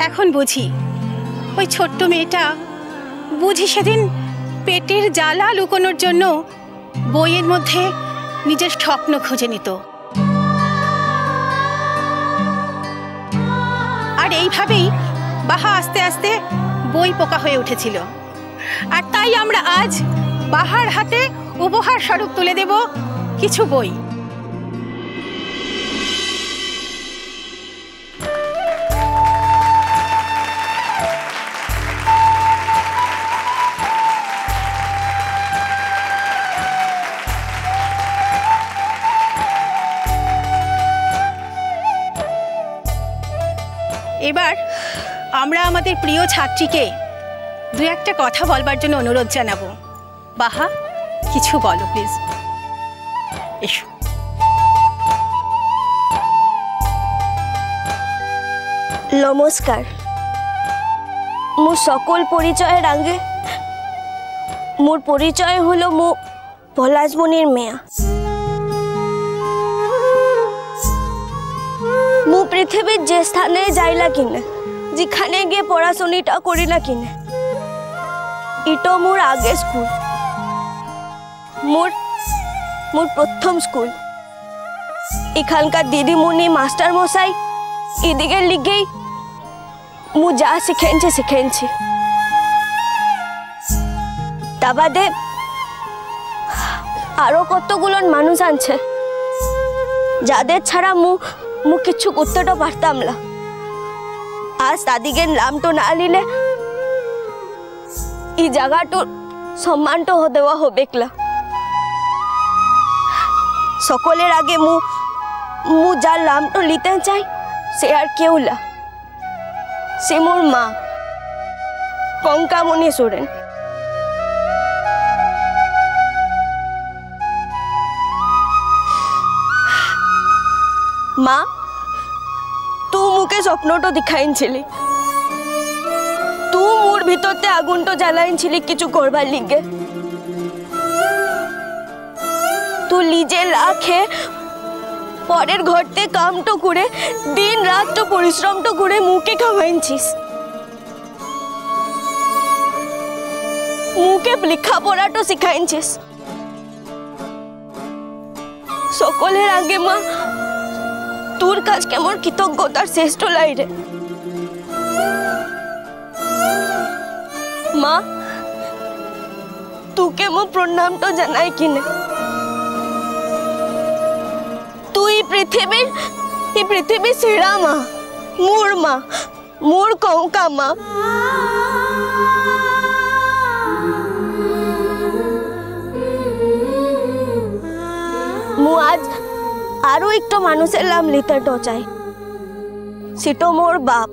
এখন বুঝি ওই ছোট্ট মেয়েটা বুঝি সেদিন পেটের জ্বালা লুকোনোর জন্য বইয়ের মধ্যে নিজের স্বপ্ন খুঁজে নিত। আর এইভাবেই বাহা আস্তে আস্তে বই পোকা হয়ে উঠেছিল। আর তাই আমরা আজ বাহার হাতে উপহার স্বরূপ তুলে দেব কিছু বই। এবার আমরা আমাদের প্রিয় ছাত্রীকে দু একটা কথা বলবার জন্য অনুরোধ জানাবো। বাহা, কিছু বলো প্লিজ। এসো। নমস্কার। মো সকল পরিচয়ের আগে মোর পরিচয় হলো মো পলাশমণির মেয়া। মু পৃথিবীর যে স্থানে যাইলা কিনে, যেখানে গিয়ে পড়াশোনাটা করি না কিনে, ইটো মোর আগে স্কুল, মোর প্রথম স্কুল। এখানকার দিদিমণি মাস্টার মশাই এদিকে লিগেই মু যা শিখেছি। তা বাদে আরো কতগুলো মানুষ আছে যাদের ছাড়া মু কিছু করতেটা পারতাম না। আজ তাদিকে নামটো না নিলে এই জায়গাটার সম্মানটা দেওয়া হবে না। সকলের আগে মু যার নামটা নিতে চাই সে আর কেউ না, সে মোর মা কঙ্কামণি সোরেন। মা, তু মুকে স্বপ্নটা দেখাইছিলি, তু মোর ভিতরতে আগুনটা জ্বালাইছিলি কিছু করবার লিগে। তু নিজে লাখে পরের ঘরতে কামটো করে দিন রাত পরিশ্রমটা করে মুকে খাওয়াইছিস, মুকে লেখাপড়াটা শিখাইছিস। সকলের আগে মা তোর কাজ কেমন কৃতজ্ঞতার শ্রেষ্ঠ লাইরে। মা, তোকে মো প্রণামটা জানাই কিনে। তুই পৃথিবীর সেরা মা, মোর কঙ্কা মা। মু আজ আরো একটু মানুষের নাম লিতে চাই। সেটা মোর বাপ,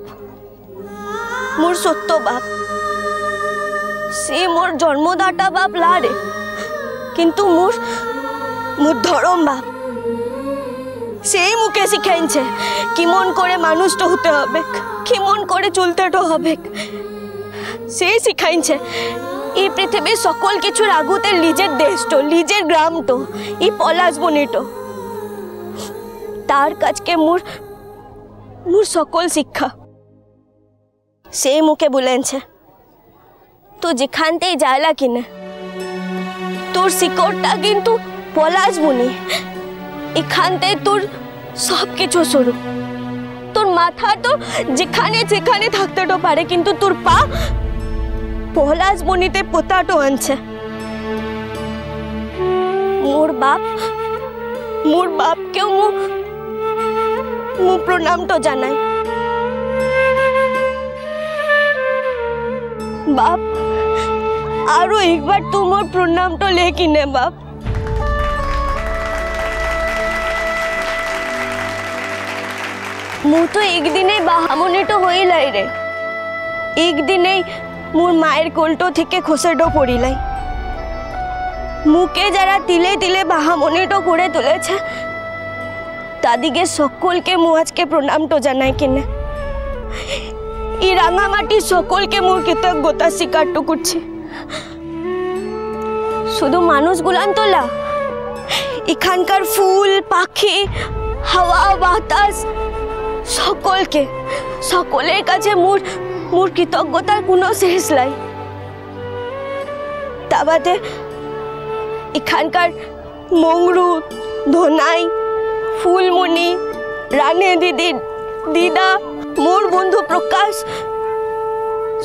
মোর সত্য বাপ। সে মোর জন্মদাতা বাপ লারে, কিন্তু মোর ধরম বাপ। সেই মুখে শিখাইছে কেমন করে মানুষটা হতে হবে, কেমন করে চলতেটা হবে। সেই শিখাইছে এই পৃথিবীর সকল কিছুর আগুতে নিজের দেশটো, নিজের গ্রামটো, এই পলাশবনিটো। তার কাছকে মোর সকল শিক্ষা সেই মুখে বলেছে। তো যেখানতেই যাইলা কিনে তোর শিকড়টা কিন্তু পলাশবনি। এখানতে তোর সব কিছু শুরু। তোর মাথা তো যেখানে থাকতেও পারে, কিন্তু তোর পা পলাশবনিতে পোতাটো আনছে। মোর বাপকেও মু প্রণামটো জানাই। বাপ, আরো একবার তোমার প্রণামটো লে কিনে বাপ। মু তো একদিনেই বাহামনিটো হইলাই রে, একদিনেই মোর মায়ের কোলটো থেকে খসেটো পড়িলাই। মুকে যারা তিলে তিলে বাহামনিটো করে তুলেছে তাদিকে সকলকে মু আজকে প্রণামটো জানাই কিনে। এই রাঙামাটি সকলকে মোর কৃতজ্ঞতা স্বীকারটো করছি। শুধু মানুষগুলান তোলা, এখানকার ফুল পাখি, হাওয়া বাতাস সকলকে সকলের কাছে মোর কৃতজ্ঞতার কোনো শেষ নাই। তা বাদে এখানকার মংরু, ধনাই, ফুলমণি, রানে দিদি, দিদা, মোর বন্ধু প্রকাশ,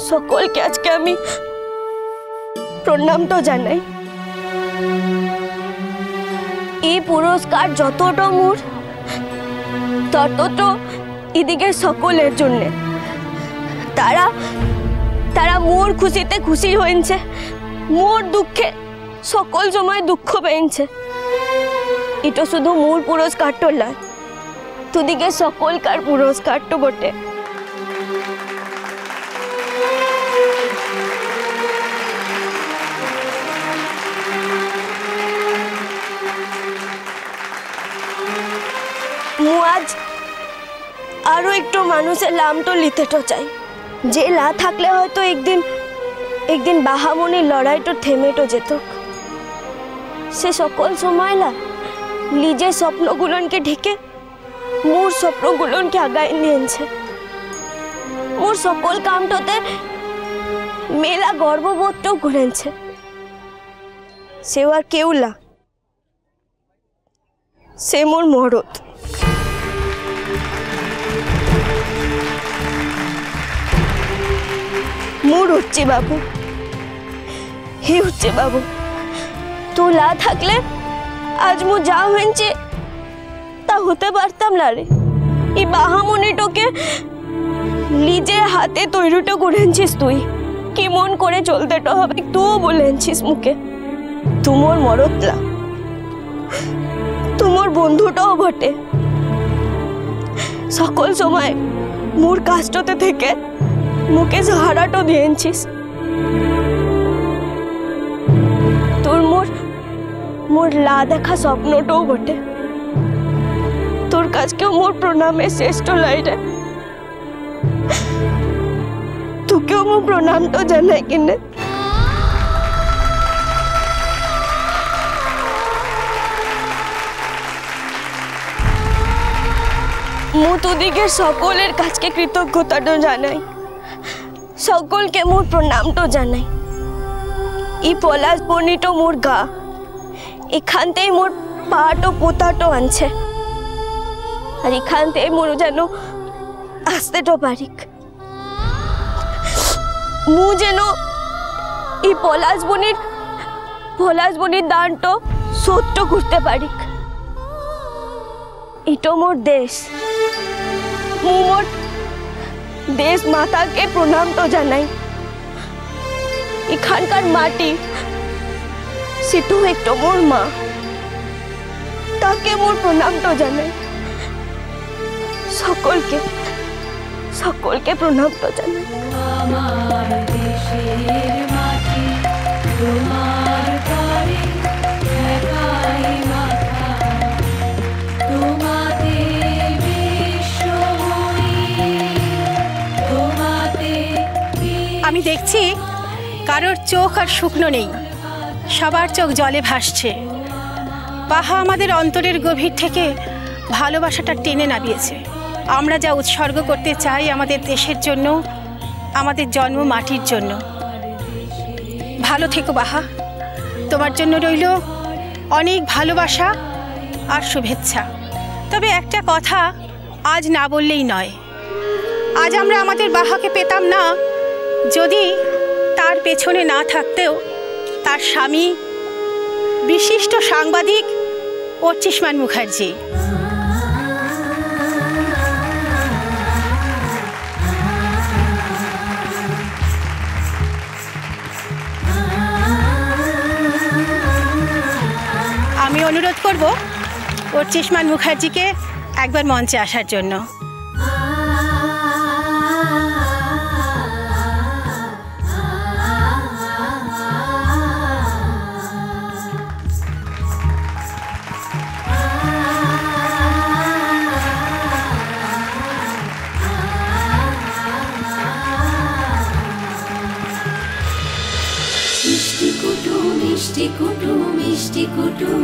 সকলকে আজকে আমি প্রণামটা জানাই। এই পুরস্কার যতটা মোর ততটা এদিকে সকলের জন্য। তারা তারা মোর খুশিতে খুশি হয়েছে, মোর দুঃখে সকল সময় দুঃখ পেয়েছে। এটা শুধু মোর পুরস্কারটা নয়, তুদিকে সকলকার পুরস্কারটা বটে। আজ আরো একটু মানুষের নামটা লিতে তো চাই, যে না থাকলে হয়তো একদিন বাহামনির লড়াইটা থেমেটো যেত। সে সকল সময়লা নিজের স্বপ্নগুলোকে ঢেকে মোর স্বপ্নগুলোকে আগায় নিয়েছে। মোর সকল কামটাতে মেলা গর্ববোধটাও করেছে। সেও আর কেউ না, সে মোর মরদ। মোর হচ্ছে বাবু, হে হচ্ছে বাবু। তো না থাকলে আজ মো যা হয়েছে তা হতে পারতাম না রে। এই বাহামনিটাকে নিজের হাতে তৈরিটা করেছিস তুই, কি মন করে চলতেটা হবে তুও বলেছিস মুখে। তোমার মরদলা, তোমার বন্ধুটাও বটে। সকল সময় মোর কাজটাতে থেকে মুখে সাহারাটা দিয়েছিস। তোর মোর লা দেখা স্বপ্নটাও বটে। তোর কাজকেও মোর প্রণামের শ্রেষ্ঠ লাই রে। তোকেও মোর প্রণামটা জানাই কিনে। মু তোদিকে সকলের কাছকে কৃতজ্ঞতাটা জানাই, সকলকে মোর প্রণামটা জানাই। এই পলাশ বনিটো মোর গা, এখানতেই মোর পাটো পোতাটো আনছে, আর এখানতেই মোর যেন আসতেটো পারিক। মু যেন এই পলাশ বনির দানটো শোধটো করতে পারিক। এটো মোর দেশ, মু মোর দেশ মাতাকে প্রণামটা জানাই। এখানকার মাটি সেটু একটু মোর মা, তাকে মোর প্রণামটা জানাই। সকলকে প্রণামটা জানাই। আমার দেশের মাটি তোমার ঘরে একাই মাথা, তোমাতে আমি দেখছি কারোর চোখ আর শুকনো নেই, সবার চোখ জলে ভাসছে। বাহা আমাদের অন্তরের গভীর থেকে ভালোবাসাটা টেনে নামিয়েছে। আমরা যা উৎসর্গ করতে চাই আমাদের দেশের জন্য, আমাদের জন্ম মাটির জন্য। ভালো থেকো বাহা, তোমার জন্য রইল অনেক ভালোবাসা আর শুভেচ্ছা। তবে একটা কথা আজ না বললেই নয়, আজ আমরা আমাদের বাহাকে পেতাম না যদি তার পেছনে না থাকতেও তার স্বামী বিশিষ্ট সাংবাদিক অর্চিষ্মান মুখার্জি। আমি অনুরোধ করব অর্চিষ্মান মুখার্জিকে একবার মঞ্চে আসার জন্য। মিষ্টি কুটুম মিষ্টি কুটুম মিষ্টি কুটুম